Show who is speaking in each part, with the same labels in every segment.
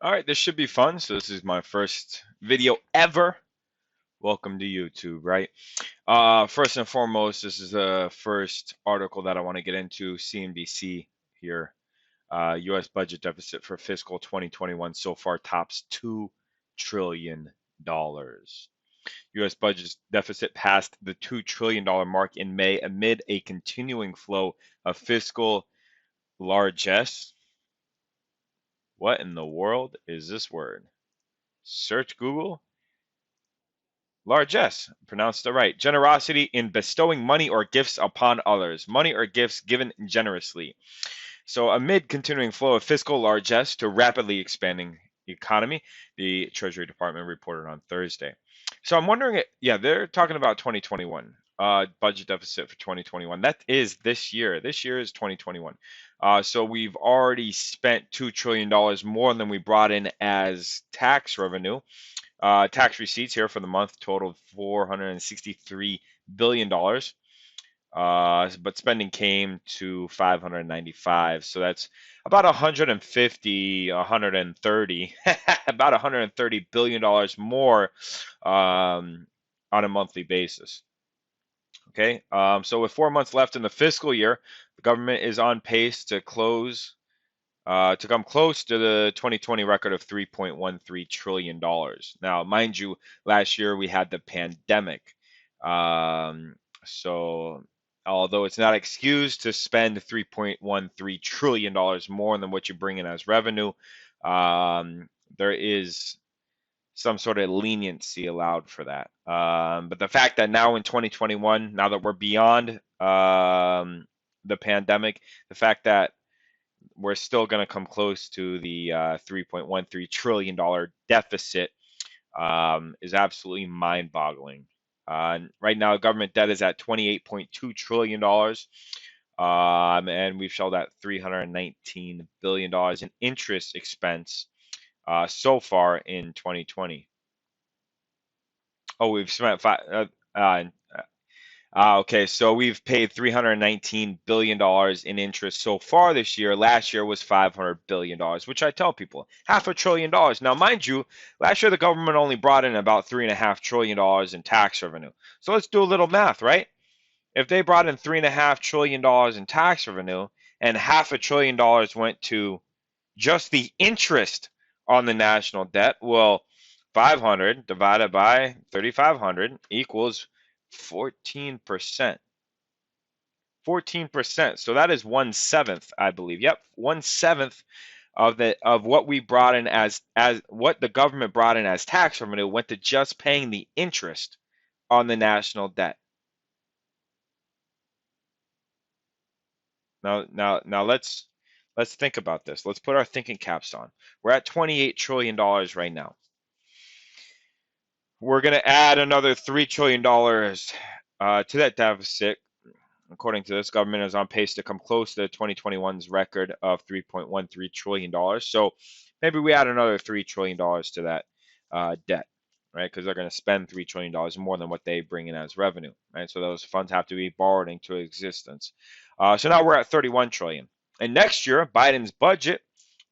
Speaker 1: All right, this should be fun. So this is my first video ever. Welcome to YouTube, right? First and foremost, this is the first article that I want to get into. CNBC here. U.S. budget deficit for fiscal 2021 so far tops $2 trillion. U.S. budget deficit passed the $2 trillion mark in May amid a continuing flow of fiscal largesse. What in the world is this word? Search Google. Largesse, pronounced it right. Generosity in bestowing money or gifts upon others. Money or gifts given generously. So, amid continuing flow of fiscal largesse to rapidly expanding economy, the Treasury Department reported on Thursday. So, I'm wondering, yeah, they're talking about 2021 budget deficit for 2021. That is this year. This year is 2021. So, we've already spent $2 trillion more than we brought in as tax revenue. Tax receipts here for the month totaled $463 billion. But spending came to 595. So that's about 150, 130, about 130 billion dollars more on a monthly basis. Okay. So with 4 months left in the fiscal year, the government is on pace to come close to the 2020 record of $3.13 trillion. Now, mind you, last year we had the pandemic. So, although it's not excused to spend $3.13 trillion more than what you bring in as revenue, there is some sort of leniency allowed for that. But the fact that now in 2021, now that we're beyond the pandemic, the fact that we're still going to come close to the $3.13 trillion deficit is absolutely mind-boggling. Right now, government debt is at $28.2 trillion, and we've shelled out $319 billion in interest expense so far in 2020. Oh, we've spent okay, so we've paid $319 billion in interest so far this year. Last year was $500 billion, which I tell people, $500 billion. Now, mind you, last year the government only brought in about $3.5 trillion in tax revenue. So let's do a little math, right? If they brought in $3.5 trillion in tax revenue and $500 billion went to just the interest on the national debt, well, 500 divided by 3,500 equals 14%. 14%. So that is 1/7, I believe. Yep, 1/7 of what we brought in as what the government brought in as tax revenue went to just paying the interest on the national debt. Now let's think about this. Let's put our thinking caps on. We're at $28 trillion right now. We're going to add another $3 trillion to that deficit. According to this, government is on pace to come close to 2021's record of $3.13 trillion. So maybe we add another $3 trillion to that debt, right? Because they're going to spend $3 trillion more than what they bring in as revenue, right? So those funds have to be borrowed into existence. So now we're at 31 trillion. And next year, Biden's budget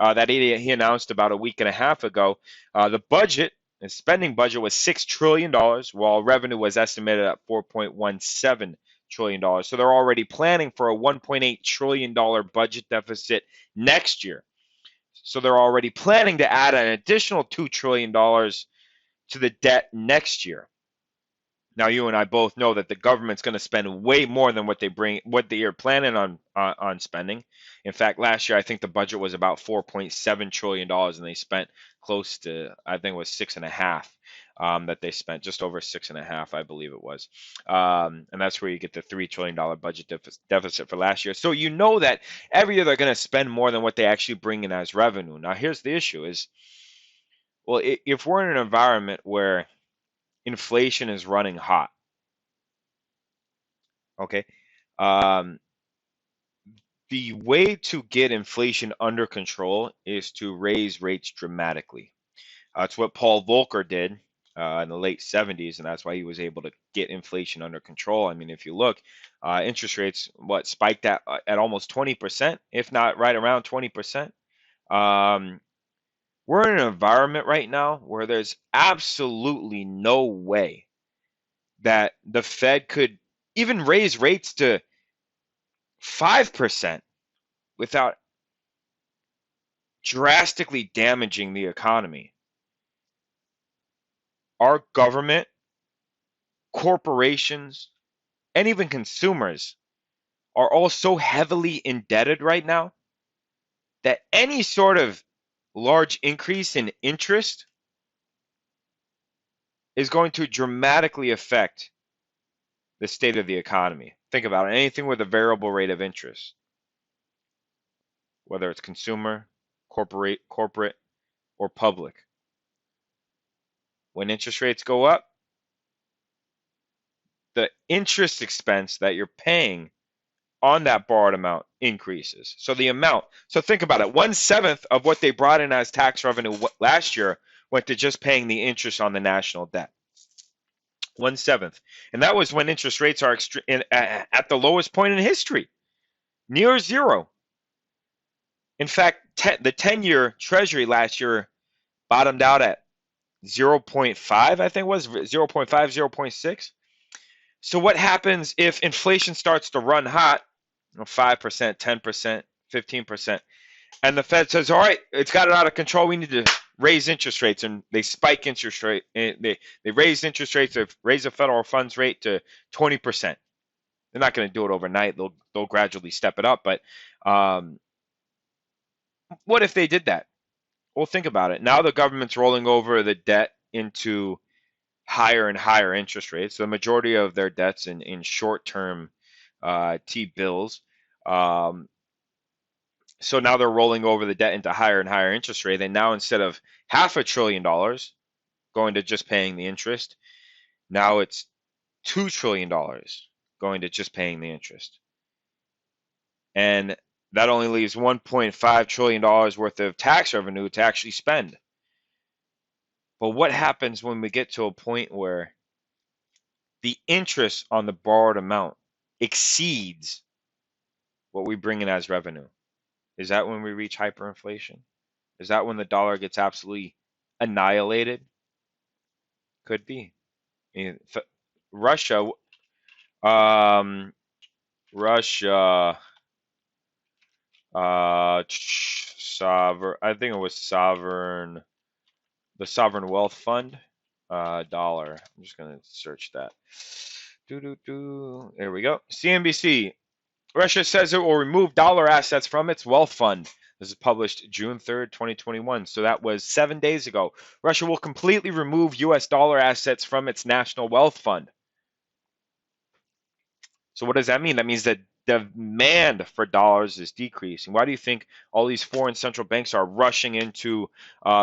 Speaker 1: that he announced about a week and a half ago, the budget and spending budget was $6 trillion, while revenue was estimated at $4.17 trillion. So they're already planning for a $1.8 trillion budget deficit next year. So they're already planning to add an additional $2 trillion to the debt next year. Now, you and I both know that the government's going to spend way more than what they are planning on spending. In fact, last year I think the budget was about $4.7 trillion, and they spent close to, I think it was 6.5 that they spent, just over 6.5, I believe it was. And that's where you get the $3 trillion budget deficit for last year. So you know that every year they're going to spend more than what they actually bring in as revenue. Now, here's the issue: is well, if we're in an environment where inflation is running hot. Okay. Um, the way to get inflation under control is to raise rates dramatically. That's what Paul Volcker did in the late 70s, and that's why he was able to get inflation under control. I mean, if you look, interest rates spiked at almost 20%, if not right around 20%. Um, We're in an environment right now where there's absolutely no way that the Fed could even raise rates to 5% without drastically damaging the economy. Our government, corporations, and even consumers are all so heavily indebted right now that any sort of large increase in interest is going to dramatically affect the state of the economy. Think about it. Anything with a variable rate of interest, whether it's consumer, corporate, or public. When interest rates go up, the interest expense that you're paying on that borrowed amount increases. So the amount, so think about it, 1/7 of what they brought in as tax revenue last year went to just paying the interest on the national debt. 1/7. And that was when interest rates are at the lowest point in history, near zero. In fact, the 10-year treasury last year bottomed out at 0.5, I think it was 0.5, 0.6. So what happens if inflation starts to run hot, 5%, 10%, 15%, and the Fed says, all right, it's got it out of control. We need to raise interest rates, and they spike interest rate. They raise interest rates, they raise the federal funds rate to 20%. They're not going to do it overnight. They'll gradually step it up. But what if they did that? Well, think about it. Now the government's rolling over the debt into higher and higher interest rates. The majority of their debts in short-term T-bills. So now they're rolling over the debt into higher and higher interest rate. And now instead of $500 billion going to just paying the interest, now it's $2 trillion going to just paying the interest. And that only leaves $1.5 trillion worth of tax revenue to actually spend. But what happens when we get to a point where the interest on the borrowed amount exceeds what we bring in as revenue? Is that when we reach hyperinflation? Is that when the dollar gets absolutely annihilated? Could be. I mean, Russia, um, Russia, sovereign. I think it was sovereign. The sovereign wealth fund, dollar. I'm just gonna search that. There we go. CNBC. Russia says it will remove dollar assets from its wealth fund. This is published June 3rd, 2021. So that was 7 days ago. Russia will completely remove US dollar assets from its national wealth fund. So what does that mean? That means that demand for dollars is decreasing. Why do you think all these foreign central banks are rushing into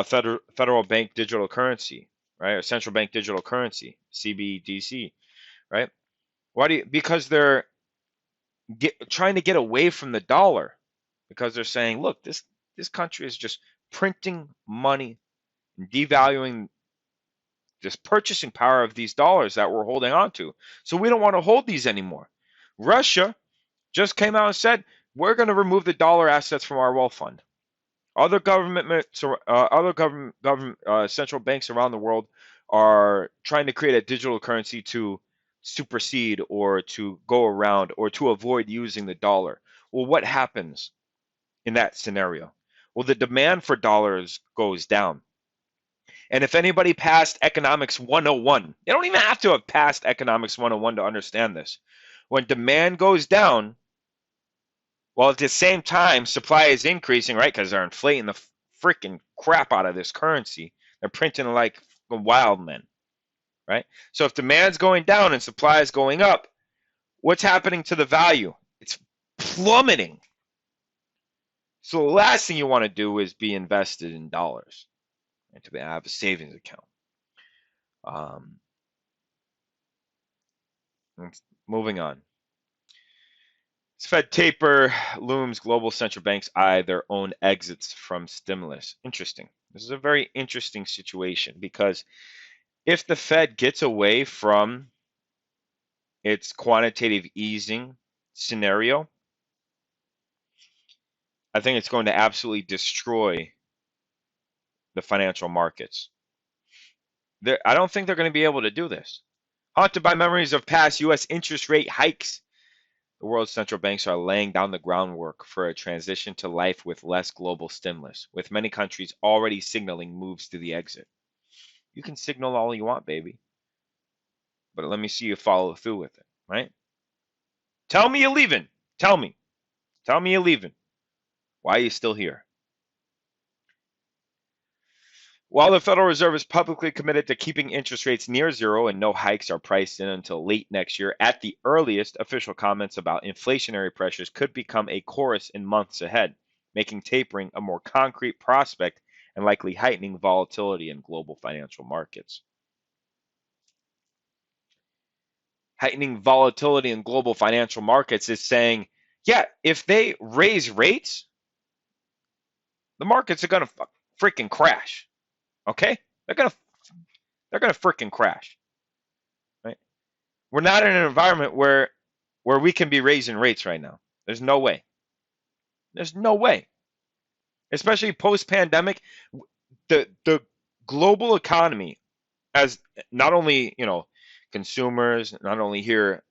Speaker 1: federal bank digital currency, right? Or central bank digital currency, CBDC, right? Why do you? Because they're trying to get away from the dollar, because they're saying, look, this country is just printing money and devaluing this purchasing power of these dollars that we're holding on to. So we don't want to hold these anymore. Russia just came out and said, we're going to remove the dollar assets from our wealth fund. Other central banks around the world are trying to create a digital currency to supersede or to go around or to avoid using the dollar. Well, what happens in that scenario? Well, the demand for dollars goes down. And if anybody passed Economics 101, you don't even have to have passed Economics 101 to understand this. When demand goes down, while at the same time supply is increasing, right? Because they're inflating the freaking crap out of this currency. They're printing like wild men, right? So if demand's going down and supply is going up, what's happening to the value? It's plummeting. So the last thing you want to do is be invested in dollars and to have a savings account. Moving on. Fed taper looms. Global central banks eye their own exits from stimulus. Interesting. This is a very interesting situation because if the Fed gets away from its quantitative easing scenario, I think it's going to absolutely destroy the financial markets. I don't think they're going to be able to do this. Haunted by memories of past U.S. interest rate hikes, the world's central banks are laying down the groundwork for a transition to life with less global stimulus, with many countries already signaling moves to the exit. You can signal all you want, baby, but let me see you follow through with it, right? Tell me you're leaving. Tell me. Tell me you're leaving. Why are you still here? While the Federal Reserve is publicly committed to keeping interest rates near zero and no hikes are priced in until late next year, at the earliest, official comments about inflationary pressures could become a chorus in months ahead, making tapering a more concrete prospect and likely heightening volatility in global financial markets. Heightening volatility in global financial markets is saying, yeah, if they raise rates, the markets are going to freaking crash. Okay? They're going to freaking crash. Right? We're not in an environment where we can be raising rates right now. There's no way. There's no way. Especially post-pandemic, the global economy, as not only consumers, not only here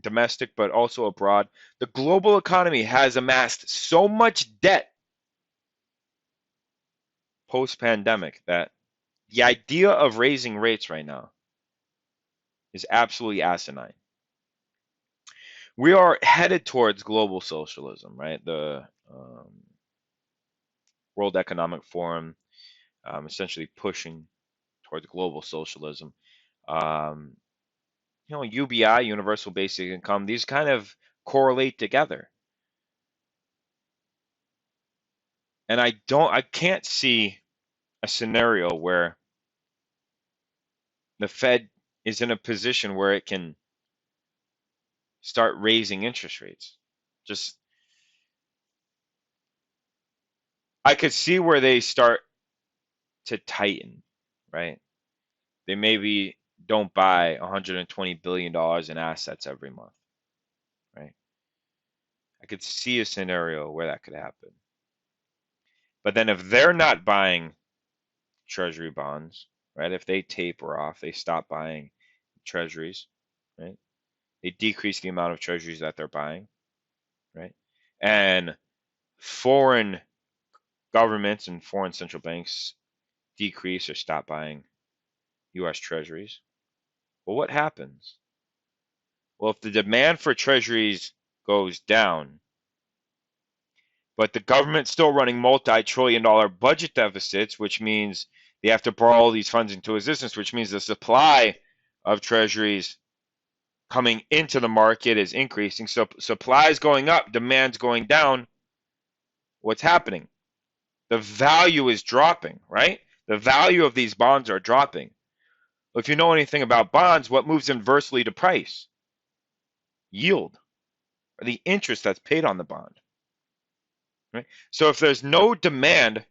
Speaker 1: domestic, but also abroad, the global economy has amassed so much debt post-pandemic that the idea of raising rates right now is absolutely asinine. We are headed towards global socialism, right? The World Economic Forum essentially pushing towards global socialism. UBI, Universal Basic Income, these kind of correlate together. And I can't see a scenario where the Fed is in a position where it can start raising interest rates. I could see where they start to tighten, right? They maybe don't buy $120 billion in assets every month, right? I could see a scenario where that could happen. But then if they're not buying treasury bonds, right? If they taper off, they stop buying treasuries, right? They decrease the amount of treasuries that they're buying, right? And foreign governments and foreign central banks decrease or stop buying U.S. treasuries. Well, what happens? Well, if the demand for treasuries goes down, but the government's still running multi-trillion-dollar budget deficits, which means they have to borrow all these funds into existence, which means the supply of treasuries coming into the market is increasing. So supply is going up, demand's going down. What's happening? The value is dropping, right? The value of these bonds are dropping. If you know anything about bonds, what moves inversely to price? Yield, or the interest that's paid on the bond. Right? So if there's no demand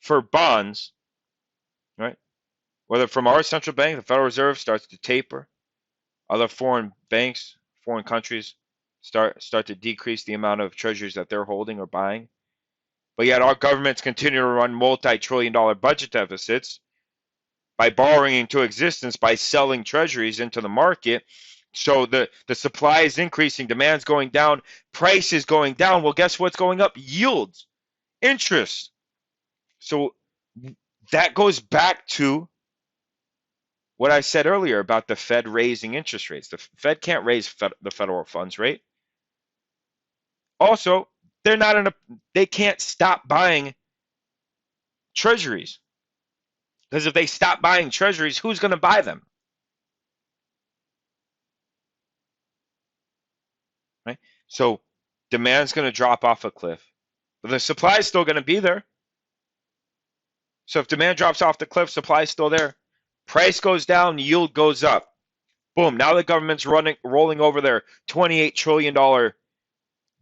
Speaker 1: for bonds, right, whether from our central bank, the Federal Reserve starts to taper, other foreign banks, foreign countries start to decrease the amount of treasuries that they're holding or buying, but yet our governments continue to run multi-trillion-dollar budget deficits by borrowing into existence, by selling treasuries into the market. So the supply is increasing, demand's going down, price is going down. Well, guess what's going up? Yields, interest. So that goes back to what I said earlier about the Fed raising interest rates. The Fed can't raise the federal funds rate. Also, they can't stop buying treasuries. Because if they stop buying treasuries, who's going to buy them? Right? So demand's going to drop off a cliff. But the supply is still going to be there. So if demand drops off the cliff, supply is still there. Price goes down, yield goes up. Boom. Now the government's rolling over their $28 trillion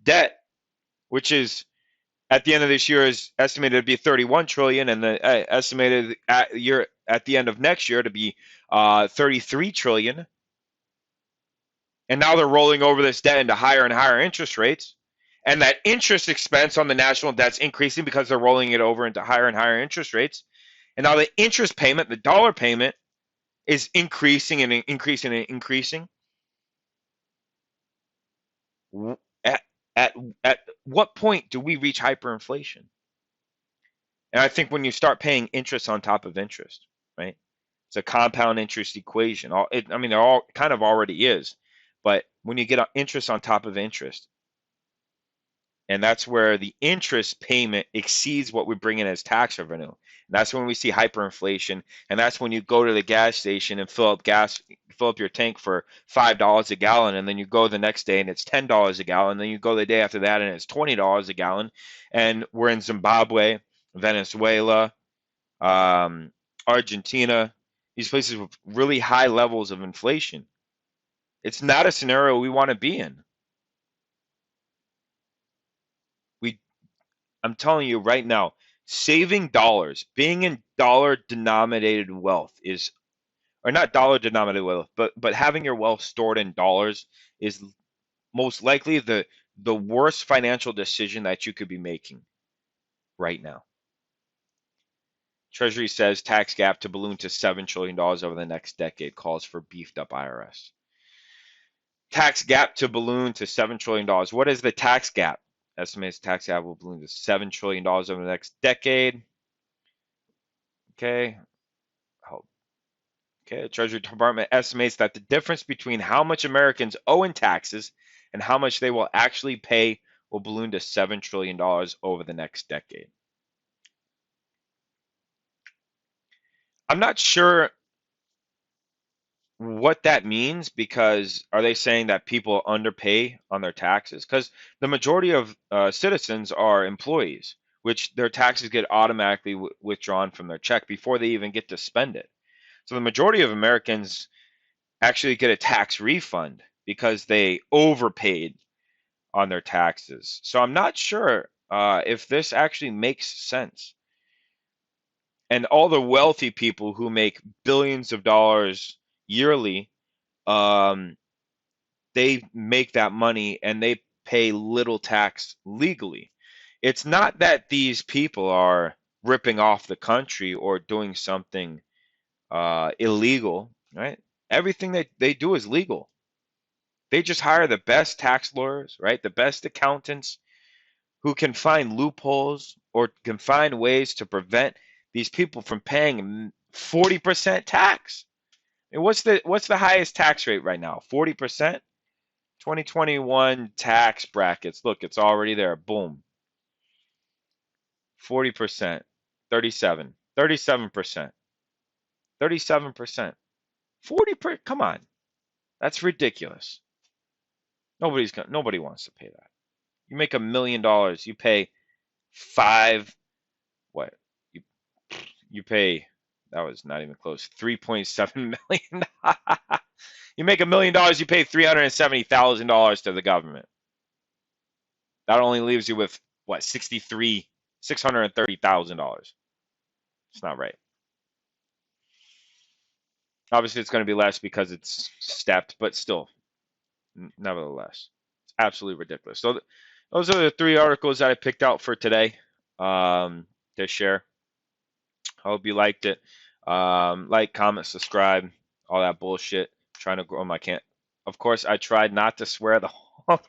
Speaker 1: debt, which is at the end of this year is estimated to be 31 trillion, and the estimated at the end of next year to be 33 trillion. And now they're rolling over this debt into higher and higher interest rates. And that interest expense on the national debt's increasing because they're rolling it over into higher and higher interest rates. And now the interest payment, the dollar payment, is increasing and increasing and increasing. At, at, at what point do we reach hyperinflation? And I think when you start paying interest on top of interest, right? It's a compound interest equation. I mean, it all kind of already is, but when you get interest on top of interest, and that's where the interest payment exceeds what we bring in as tax revenue. And that's when we see hyperinflation, and that's when you go to the gas station and fill up your tank for $5 a gallon, and then you go the next day and it's $10 a gallon, and then you go the day after that and it's $20 a gallon. And we're in Zimbabwe, Venezuela, Argentina, these places with really high levels of inflation. It's not a scenario we want to be in. We I'm telling you right now, saving dollars, being in dollar denominated wealth is, or not dollar denominated wealth, but having your wealth stored in dollars is most likely the worst financial decision that you could be making right now. Treasury says tax gap to balloon to $7 trillion over the next decade, calls for beefed up IRS. Tax gap to balloon to $7 trillion. What is the tax gap? Estimates tax gap will balloon to $7 trillion over the next decade. Okay. Okay, the Treasury Department estimates that the difference between how much Americans owe in taxes and how much they will actually pay will balloon to $7 trillion over the next decade. I'm not sure what that means, because are they saying that people underpay on their taxes? Because the majority of citizens are employees, which their taxes get automatically withdrawn from their check before they even get to spend it. So the majority of Americans actually get a tax refund because they overpaid on their taxes. So I'm not sure if this actually makes sense. And all the wealthy people who make billions of dollars yearly, um, they make that money and they pay little tax legally. It's not that these people are ripping off the country or doing something illegal, right? Everything that they do is legal. They just hire the best tax lawyers, right? The best accountants who can find loopholes or can find ways to prevent these people from paying 40% tax. And what's the highest tax rate right now? 40%? 2021 tax brackets. Look, it's already there. Boom. 40%. 37. 37%. 37%. 40%. Come on. That's ridiculous. Nobody wants to pay that. You make $1 million, you pay five, what? You you pay, that was not even close, 3.7 million. You make $1 million, you pay $370,000 to the government. That only leaves you with what, $630,000. It's not right. Obviously, it's going to be less because it's stepped, but still, nevertheless, it's absolutely ridiculous. So those are the three articles that I picked out for today to share. I hope you liked it. Like, comment, subscribe, all that bullshit. Trying to grow my can. Of course, I tried not to swear the whole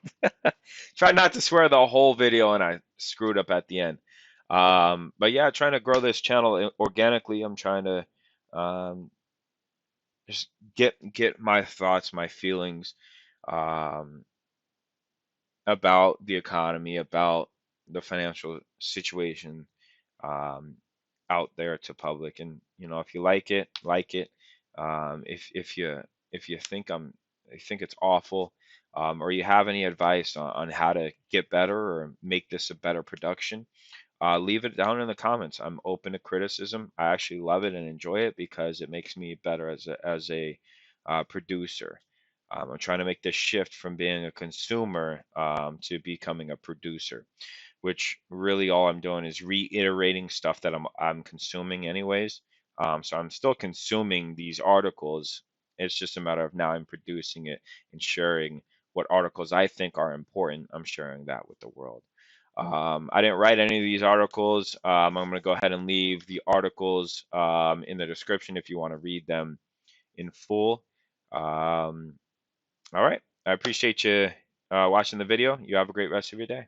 Speaker 1: tried not to swear the whole video, and I screwed up at the end. But yeah, trying to grow this channel organically. I'm trying to um, just get my thoughts, my feelings um, about the economy, about the financial situation um, out there to public. And if you like it, like it. If you think it's awful, or you have any advice on how to get better or make this a better production, leave it down in the comments. I'm open to criticism. I actually love it and enjoy it because it makes me better as a producer. I'm trying to make this shift from being a consumer to becoming a producer, which really all I'm doing is reiterating stuff that I'm consuming anyways. So I'm still consuming these articles. It's just a matter of now I'm producing it and sharing what articles I think are important, I'm sharing that with the world. I didn't write any of these articles. I'm going to go ahead and leave the articles in the description if you want to read them in full. Um, all right. I appreciate you watching the video. You have a great rest of your day.